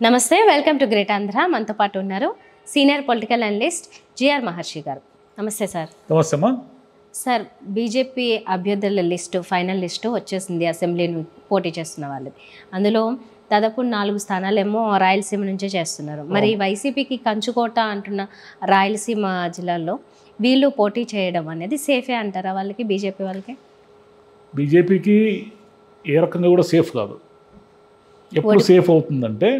నమస్తే, welcome to great Andhra. మనతో పాటు ఉన్నారు సీనియర్ పొలిటికల్ అనలిస్ట్ జిఆర్ మహర్షి గారు. నమస్తే సార్. నమస్తే అమ్మా. సార్, బీజేపీ అభ్యర్థుల లిస్టు, ఫైనల్ లిస్టు వచ్చేసింది అసెంబ్లీని పోటీ చేస్తున్న వాళ్ళది. అందులో దాదాపు 4 స్థానాలేమో రాయలసీమ నుంచే చేస్తున్నారు. మరి వైసీపీకి కంచుకోట అంటున్న రాయలసీమ జిల్లాల్లో వీళ్ళు పోటీ చేయడం అనేది సేఫే అంటారా వాళ్ళకి, బీజేపీ వాళ్ళకి? బీజేపీకి ఏ రకంగా కూడా సేఫ్ కాదు. ఎప్పుడు సేఫ్ అవుతుందంటే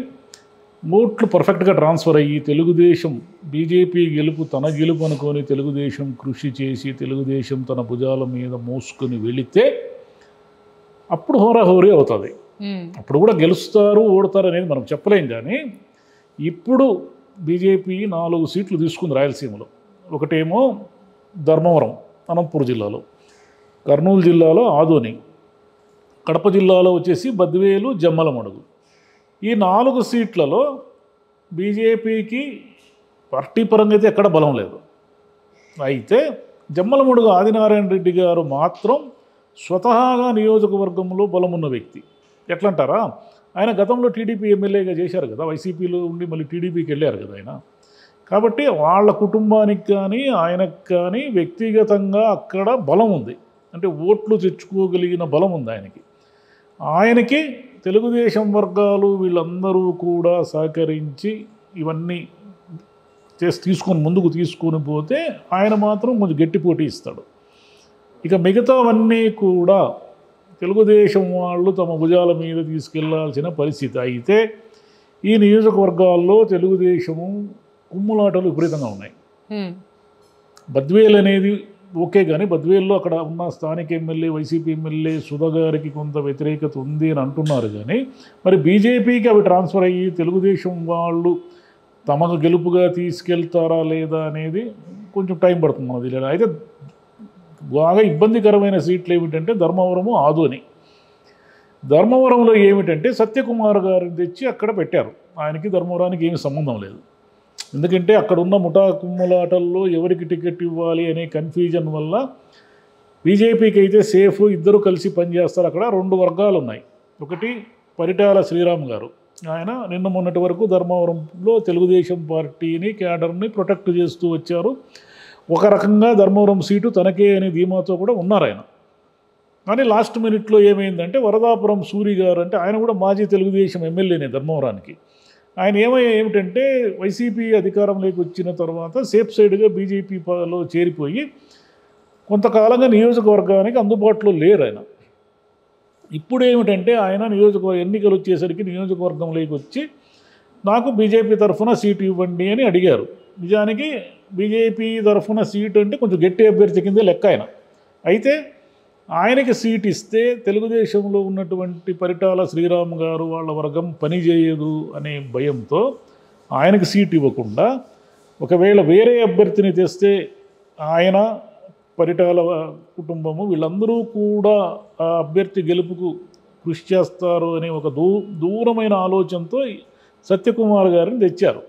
ఓట్లు పర్ఫెక్ట్గా ట్రాన్స్ఫర్ అయ్యి తెలుగుదేశం బీజేపీ గెలుపు తన గెలుపు అనుకొని తెలుగుదేశం కృషి చేసి తెలుగుదేశం తన భుజాల మీద మోసుకొని వెళితే అప్పుడు హోరాహోరీ అవుతుంది. అప్పుడు కూడా గెలుస్తారు ఓడతారు అనేది మనం చెప్పలేం. కానీ ఇప్పుడు బీజేపీ 4 సీట్లు తీసుకుంది రాయలసీమలో. ఒకటేమో ధర్మవరం అనంతపురం జిల్లాలో, కర్నూలు జిల్లాలో ఆదోని, కడప జిల్లాలో వచ్చేసి బద్వేలు, జమ్మలమడుగు. ఈ 4 సీట్లలో బీజేపీకి పార్టీ పరంగా అయితే ఎక్కడ బలం లేదు. అయితే జమ్మలమడుగు ఆదినారాయణ రెడ్డి గారు మాత్రం స్వతహాగా నియోజకవర్గంలో బలమున్న వ్యక్తి. ఎట్లంటారా, ఆయన గతంలో టీడీపీ ఎమ్మెల్యేగా చేశారు కదా, వైసీపీలో ఉండి మళ్ళీ టీడీపీకి వెళ్ళారు కదా ఆయన. కాబట్టి వాళ్ళ కుటుంబానికి కానీ ఆయనకు కానీ వ్యక్తిగతంగా అక్కడ బలం ఉంది, అంటే ఓట్లు తెచ్చుకోగలిగిన బలం ఉంది ఆయనకి. ఆయనకి తెలుగుదేశం వర్గాలు వీళ్ళందరూ కూడా సహకరించి ఇవన్నీ తీసుకొని ముందుకు తీసుకొని పోతే ఆయన మాత్రం కొంచెం గట్టి పోటీ ఇస్తాడు. ఇక మిగతావన్నీ కూడా తెలుగుదేశం వాళ్ళు తమ భుజాల మీద తీసుకెళ్లాల్సిన పరిస్థితి. అయితే ఈ నియోజకవర్గాల్లో తెలుగుదేశము కుమ్ములాటలు విపరీతంగా ఉన్నాయి. బద్వేల్ అనేది ఓకే, కానీ బద్వేల్లో అక్కడ ఉన్న స్థానిక ఎమ్మెల్యే వైసీపీ ఎమ్మెల్యే సుధా గారికి కొంత వ్యతిరేకత ఉంది అని అంటున్నారు. కానీ మరి బీజేపీకి అవి ట్రాన్స్ఫర్ అయ్యి తెలుగుదేశం వాళ్ళు తమకు గెలుపుగా తీసుకెళ్తారా లేదా అనేది కొంచెం టైం పడుతుంది మనది. అయితే బాగా ఇబ్బందికరమైన సీట్లు ఏమిటంటే ధర్మవరము, ఆదోని. ధర్మవరంలో ఏమిటంటే సత్యకుమార్ గారిని తెచ్చి అక్కడ పెట్టారు. ఆయనకి ధర్మవరానికి ఏమి సంబంధం లేదు. ఎందుకంటే అక్కడ ఉన్న ముఠా కుమ్ములాటల్లో ఎవరికి టికెట్ ఇవ్వాలి అనే కన్ఫ్యూజన్ వల్ల బీజేపీకి అయితే సేఫ్, ఇద్దరు కలిసి పనిచేస్తారు. అక్కడ 2 వర్గాలు ఉన్నాయి. ఒకటి పరిటాల శ్రీరామ్ గారు, ఆయన నిన్న మొన్నటి వరకు ధర్మవరంలో తెలుగుదేశం పార్టీని క్యాడర్ని ప్రొటెక్ట్ చేస్తూ వచ్చారు. ఒక రకంగా ధర్మవరం సీటు తనకే అనే ధీమాతో కూడా ఉన్నారు ఆయన. కానీ లాస్ట్ మినిట్లో ఏమైందంటే వరదాపురం సూరి గారు, అంటే ఆయన కూడా మాజీ తెలుగుదేశం ఎమ్మెల్యేనే ధర్మవరానికి. ఆయన ఏమిటంటే వైసీపీ అధికారంలోకి వచ్చిన తర్వాత సేఫ్ సైడ్గా బీజేపీలో చేరిపోయి కొంతకాలంగా నియోజకవర్గానికి అందుబాటులో లేరు ఆయన. ఇప్పుడు ఏమిటంటే ఆయన ఎన్నికలు వచ్చేసరికి నియోజకవర్గంలోకి వచ్చి నాకు బీజేపీ తరఫున సీటు ఇవ్వండి అని అడిగారు. నిజానికి బీజేపీ తరఫున సీటు అంటే కొంచెం గట్టి అభ్యర్థి కిందే లెక్క ఆయన. అయితే ఆయనకి సీట్ ఇస్తే తెలుగుదేశంలో ఉన్నటువంటి పరిటాల శ్రీరామ్ గారు వాళ్ళ వర్గం పనిచేయదు అనే భయంతో ఆయనకి సీట్ ఇవ్వకుండా ఒకవేళ వేరే అభ్యర్థిని తెస్తే ఆయన, పరిటాల కుటుంబము వీళ్ళందరూ కూడా ఆ అభ్యర్థి గెలుపుకు కృషి చేస్తారు అనే ఒక దూరమైన ఆలోచనతో సత్యకుమార్ గారిని తెచ్చారు.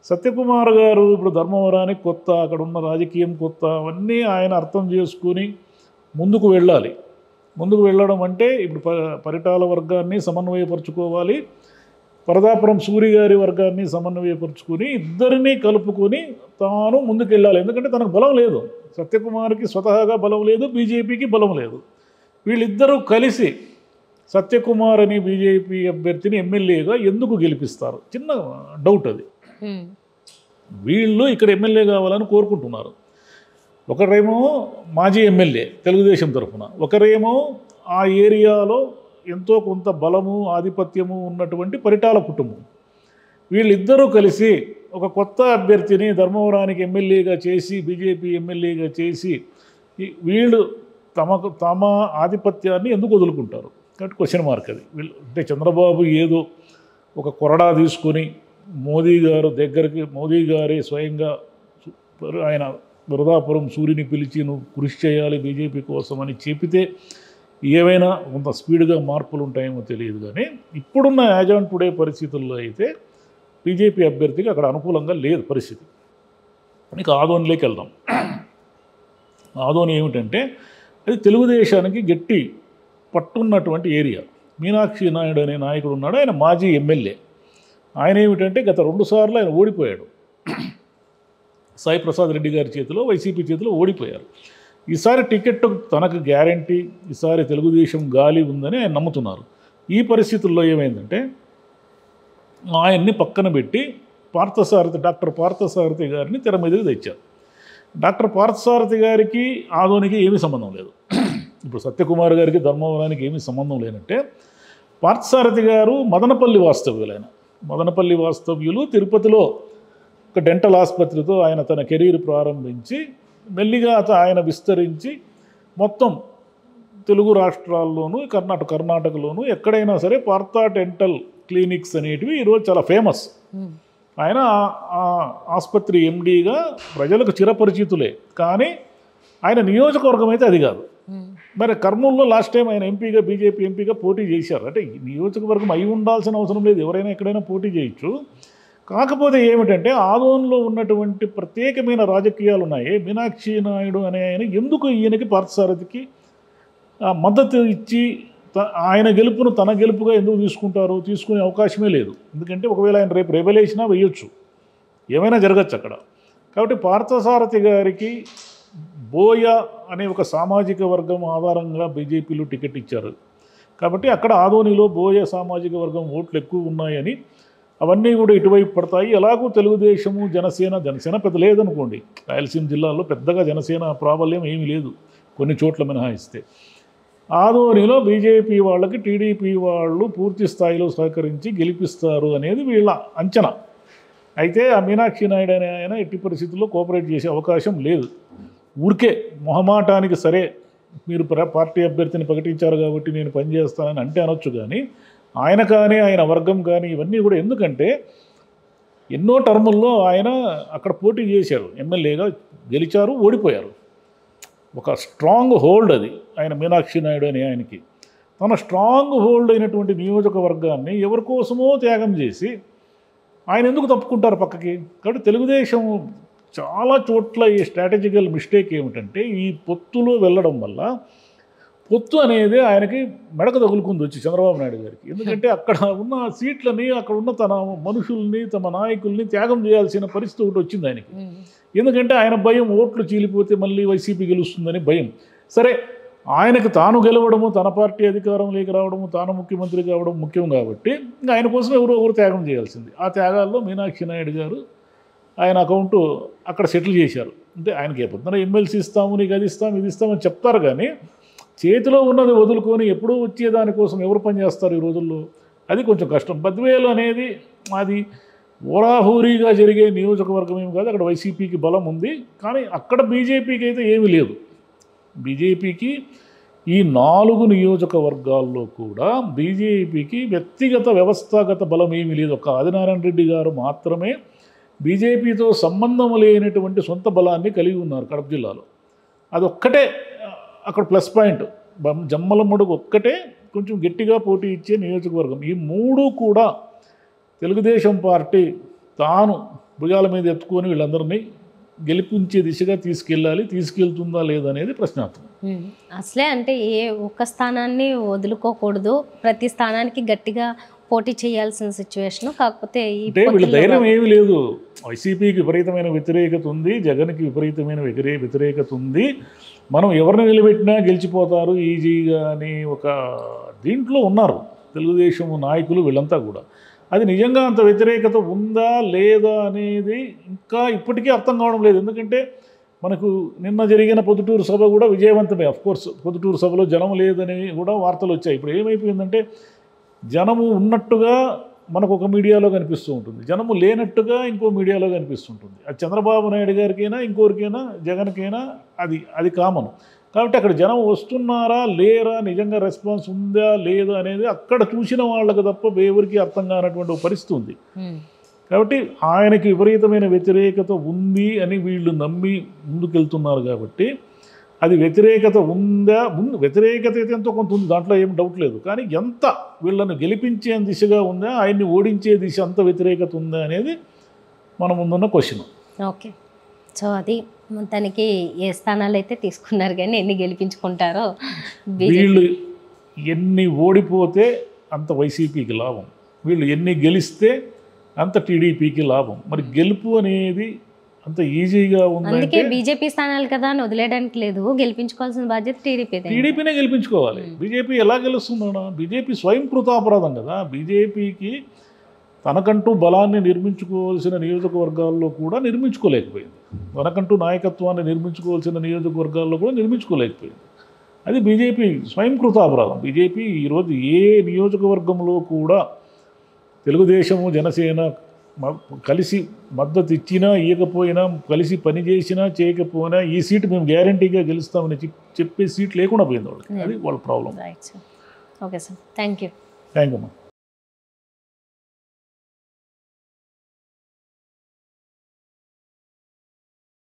సత్యకుమార్ గారు ఇప్పుడు ధర్మవరానికి కొత్త, అక్కడ ఉన్న రాజకీయం కొత్త, అవన్నీ ఆయన అర్థం చేసుకుని ముందుకు వెళ్ళాలి. ముందుకు వెళ్ళడం అంటే ఇప్పుడు పరిటాల వర్గాన్ని సమన్వయపరుచుకోవాలి, వరదాపురం సూరి గారి వర్గాన్ని సమన్వయపరుచుకొని ఇద్దరినీ కలుపుకొని తాను ముందుకు వెళ్ళాలి. ఎందుకంటే తనకు బలం లేదు, సత్యకుమార్కి స్వతహాగా బలం లేదు, బీజేపీకి బలం లేదు. వీళ్ళిద్దరూ కలిసి సత్యకుమార్ అని బీజేపీ అభ్యర్థిని ఎమ్మెల్యేగా ఎందుకు గెలిపిస్తారు? చిన్న డౌట్ అది. వీళ్ళు ఇక్కడ ఎమ్మెల్యే కావాలని కోరుకుంటున్నారు. ఒకరేమో మాజీ ఎమ్మెల్యే తెలుగుదేశం తరఫున, ఒకరేమో ఆ ఏరియాలో ఎంతో కొంత బలము ఆధిపత్యము ఉన్నటువంటి పరిటాల కుటుంబం. వీళ్ళిద్దరూ కలిసి ఒక కొత్త అభ్యర్థిని ధర్మవరానికి ఎమ్మెల్యేగా చేసి బీజేపీ ఎమ్మెల్యేగా చేసి వీళ్ళు తమ ఆధిపత్యాన్ని ఎందుకు వదులుకుంటారు? కాబట్టి క్వశ్చన్ మార్క్ అది. వీళ్ళు అంటే చంద్రబాబు ఏదో ఒక కొరడా తీసుకొని మోదీ గారే స్వయంగా ఆయన వరదాపురం సూర్యుని పిలిచి నువ్వు కృషి చేయాలి బీజేపీ కోసం అని చెబితే ఏవైనా కొంత స్పీడ్గా మార్పులు ఉంటాయేమో తెలియదు. కానీ ఇప్పుడున్న యాజ్ ఆన్ టుడే పరిస్థితుల్లో అయితే బీజేపీ అభ్యర్థికి అక్కడ అనుకూలంగా లేదు పరిస్థితి. ఇక ఆదోనిలోకి వెళ్దాం. ఆదోని ఏమిటంటే అది తెలుగుదేశానికి గట్టి పట్టున్నటువంటి ఏరియా. మీనాక్షి నాయుడు అనే నాయకుడు ఉన్నాడు, ఆయన మాజీ ఎమ్మెల్యే. ఆయన ఏమిటంటే గత 2 సార్లు ఆయన ఓడిపోయాడు. సాయి ప్రసాద్ రెడ్డి గారి చేతిలో, వైసీపీ చేతిలో ఓడిపోయారు. ఈసారి టికెట్ తనకు గ్యారంటీ, ఈసారి తెలుగుదేశం గాలి ఉందని ఆయన నమ్ముతున్నారు. ఈ పరిస్థితుల్లో ఏమైందంటే ఆయన్ని పక్కన పెట్టి డాక్టర్ పార్థసారథి గారిని తెర మీదకి తెచ్చారు. డాక్టర్ పార్థసారథి గారికి ఆదోనికి ఏమీ సంబంధం లేదు. ఇప్పుడు సత్యకుమార్ గారికి ధర్మవరానికి ఏమీ సంబంధం లేనంటే పార్థసారథి గారు మదనపల్లి వాస్తవ్యులు. తిరుపతిలో ఒక డెంటల్ ఆసుపత్రితో ఆయన తన కెరీర్ ప్రారంభించి మెల్లిగా ఆయన విస్తరించి మొత్తం తెలుగు రాష్ట్రాల్లోనూ కర్ణాటకలోనూ ఎక్కడైనా సరే పార్థ డెంటల్ క్లినిక్స్ అనేటివి ఈరోజు చాలా ఫేమస్. ఆయన ఆసుపత్రి ఎండీగా ప్రజలకు చిరపరిచితులే, కానీ ఆయన నియోజకవర్గం అయితే అది కాదు. మరి కర్నూలులో లాస్ట్ టైం ఆయన బీజేపీ ఎంపీగా పోటీ చేశారు. అంటే నియోజకవర్గం అయి ఉండాల్సిన అవసరం లేదు, ఎవరైనా ఎక్కడైనా పోటీ చేయొచ్చు. కాకపోతే ఏమిటంటే ఆదోన్లో ఉన్నటువంటి ప్రత్యేకమైన రాజకీయాలు ఉన్నాయి. మీనాక్షి నాయుడు అనే ఆయన ఎందుకు ఈయనకి పార్థసారథికి మద్దతు ఇచ్చి ఆయన గెలుపును తన గెలుపుగా ఎందుకు తీసుకునే అవకాశమే లేదు. ఎందుకంటే ఒకవేళ ఆయన రేపు రెబలేసినా వేయొచ్చు, ఏమైనా జరగచ్చు అక్కడ. కాబట్టి పార్థసారథి గారికి బోయ అనే ఒక సామాజిక వర్గం ఆధారంగా బీజేపీలో టికెట్ ఇచ్చారు. కాబట్టి అక్కడ ఆదోనిలో బోయ సామాజిక వర్గం ఓట్లు ఎక్కువ ఉన్నాయని అవన్నీ కూడా ఇటువైపు పడతాయి. ఎలాగూ తెలుగుదేశము జనసేన పెద్ద లేదనుకోండి, రాయలసీమ జిల్లాలో పెద్దగా జనసేన ప్రాబల్యం ఏమీ లేదు, కొన్ని చోట్ల మినహాయిస్తే. ఆదోనిలో బీజేపీ వాళ్ళకి టీడీపీ వాళ్ళు పూర్తి స్థాయిలో సహకరించి గెలిపిస్తారు అనేది వీళ్ళ అంచనా. అయితే ఆ మీనాక్షి నాయుడు అనే ఆయన ఎట్టి పరిస్థితుల్లో కోఆపరేట్ చేసే అవకాశం లేదు. ఊరికే మొహమాటానికి సరే మీరు పార్టీ అభ్యర్థిని ప్రకటించారు కాబట్టి నేను పనిచేస్తానని అంటే అనొచ్చు, కానీ ఆయన కానీ ఆయన వర్గం కానీ ఇవన్నీ కూడా, ఎందుకంటే ఎన్నో టర్ముల్లో ఆయన అక్కడ పోటీ చేశారు, ఎమ్మెల్యేగా గెలిచారు, ఓడిపోయారు. ఒక స్ట్రాంగ్ హోల్డ్ అది ఆయన మీనాక్షి నాయుడు అనే ఆయనకి. తన స్ట్రాంగ్ హోల్డ్ అయినటువంటి నియోజకవర్గాన్ని ఎవరి కోసమో త్యాగం చేసి ఆయన ఎందుకు తప్పుకుంటారు పక్కకి? కాబట్టి తెలుగుదేశం చాలా చోట్ల ఈ స్ట్రాటజికల్ మిస్టేక్ ఏమిటంటే ఈ పొత్తులో వెళ్ళడం వల్ల పొత్తు అనేది ఆయనకి మెడకు తగులుకుంది వచ్చి చంద్రబాబు నాయుడు గారికి. ఎందుకంటే అక్కడ ఉన్న సీట్లని, అక్కడ ఉన్న తన మనుషుల్ని, తమ నాయకుల్ని త్యాగం చేయాల్సిన పరిస్థితి ఒకటి వచ్చింది ఆయనకి. ఎందుకంటే ఆయన భయం ఓట్లు చీలిపోతే మళ్ళీ వైసీపీ గెలుస్తుందని భయం. సరే, ఆయనకు తాను గెలవడము, తన పార్టీ అధికారంలోకి రావడము, తాను ముఖ్యమంత్రి కావడం ముఖ్యం కాబట్టి ఇంకా ఆయన కోసం ఎవరు త్యాగం చేయాల్సింది. ఆ త్యాగాల్లో మీనాక్షి నాయుడు గారు ఆయన అకౌంటు అక్కడ సెటిల్ చేశారు. అంటే ఆయనకి ఎప్పుడైనా ఎమ్మెల్సీ ఇస్తాము, నీకు అది ఇస్తాము, ఇది ఇస్తామని చెప్తారు, కానీ చేతిలో ఉన్నది వదులుకొని ఎప్పుడూ వచ్చే దానికోసం ఎవరు పనిచేస్తారు ఈ రోజుల్లో? అది కొంచెం కష్టం. బద్వేలు అనేది అది ఓరాహూరీగా జరిగే నియోజకవర్గం ఏమి కాదు, అక్కడ వైసీపీకి బలం ఉంది, కానీ అక్కడ బీజేపీకి అయితే ఏమీ లేదు. బీజేపీకి ఈ 4 నియోజకవర్గాల్లో కూడా బీజేపీకి వ్యవస్థాగత బలం ఏమీ లేదు. ఒక ఆదినారాయణ రెడ్డి గారు మాత్రమే బీజేపీతో సంబంధం లేనటువంటి సొంత బలాన్ని కలిగి ఉన్నారు కడప జిల్లాలో. అదొక్కటే అక్కడ ప్లస్ పాయింట్. జమ్మలమడుగు ఒక్కటే కొంచెం గట్టిగా పోటీ ఇచ్చే నియోజకవర్గం. ఈ 3 కూడా తెలుగుదేశం పార్టీ తాను భుజాల మీద ఎత్తుకొని వీళ్ళందరినీ గెలిపించే దిశగా తీసుకెళ్తుందా లేదా అనేది ప్రశ్నార్థం. అసలే అంటే ఏ ఒక్క స్థానాన్ని వదులుకోకూడదు, ప్రతి స్థానానికి గట్టిగా పోటీ చేయాల్సిన సిచ్యువేషన్. కాకపోతే అంటే వీళ్ళ ధైర్యం ఏమీ లేదు. వైసీపీకి విపరీతమైన వ్యతిరేకత ఉంది, జగన్కి విపరీతమైన వ్యతిరేకత ఉంది. మనం ఎవరిని నిలబెట్టినా గెలిచిపోతారు ఈజీగా అని ఒక దీంట్లో ఉన్నారు తెలుగుదేశం నాయకులు వీళ్ళంతా కూడా. అది నిజంగా అంత వ్యతిరేకత ఉందా లేదా అనేది ఇంకా ఇప్పటికీ అర్థం కావడం లేదు. ఎందుకంటే మనకు నిన్న జరిగిన పొద్దుటూరు సభ కూడా విజయవంతమే. అఫ్కోర్స్ పొద్దుటూరు సభలో జనం లేదని కూడా వార్తలు వచ్చాయి. ఇప్పుడు ఏమైపోయిందంటే జనము ఉన్నట్టుగా మనకు ఒక మీడియాలో కనిపిస్తూ ఉంటుంది, జనము లేనట్టుగా ఇంకో మీడియాలో కనిపిస్తుంటుంది. అది చంద్రబాబు నాయుడు గారికైనా ఇంకోరికైనా జగన్కైనా అది కామన్. కాబట్టి అక్కడ జనం వస్తున్నారా లేరా, నిజంగా రెస్పాన్స్ ఉందా లేదా అనేది అక్కడ చూసిన వాళ్ళకు తప్ప ఎవరికి అర్థం కానటువంటి ఒక పరిస్థితి ఉంది. కాబట్టి ఆయనకి విపరీతమైన వ్యతిరేకత ఉంది అని వీళ్ళు నమ్మి ముందుకెళ్తున్నారు. కాబట్టి అది వ్యతిరేకత ఉందా, వ్యతిరేకత అయితే ఎంతో కొంత ఉంది, దాంట్లో ఏం డౌట్ లేదు. కానీ ఎంత వీళ్ళను గెలిపించే దిశగా ఉందా, ఆయన్ని ఓడించే దిశ అంత వ్యతిరేకత ఉందా అనేది మన ముందున్న క్వశ్చన్. ఓకే, సో అది మొత్తానికి ఏ స్థానాలు అయితే తీసుకున్నారు, కానీ ఎన్ని గెలిపించుకుంటారో. వీళ్ళు ఎన్ని ఓడిపోతే అంత వైసీపీకి లాభం, వీళ్ళు ఎన్ని గెలిస్తే అంత టీడీపీకి లాభం. మరి గెలుపు అనేది అంత ఈజీగా అందుకే ఉందంటే బీజేపీ స్థానాలు కదా అని వదిలేయడానికి లేదు, గెలిపించుకోవాల్సిన బాధ్యత టీడీపీ. టీడీపీనే గెలిపించుకోవాలి. బీజేపీ ఎలా గెలుస్తుందా? బీజేపీ స్వయం కృతాపరాధం కదా. బీజేపీకి తనకంటూ బలాన్ని నిర్మించుకోవాల్సిన నియోజకవర్గాల్లో కూడా నిర్మించుకోలేకపోయింది, తనకంటూ నాయకత్వాన్ని నిర్మించుకోవాల్సిన నియోజకవర్గాల్లో కూడా నిర్మించుకోలేకపోయింది. అది బీజేపీ స్వయం కృతాపరాధం. బీజేపీ ఈరోజు ఏ నియోజకవర్గంలో కూడా తెలుగుదేశము జనసేన కలిసి మద్దతు ఇచ్చినా ఇవ్వకపోయినా, కలిసి పనిచేసినా చేయకపోయినా ఈ సీటు మేము గ్యారంటీగా గెలుస్తామని చెప్పే సీట్ లేకుండా పోయింది వాళ్ళకి. అది వాళ్ళ problem. Right sir. Okay sir, thank you. Thank you అమ్మా.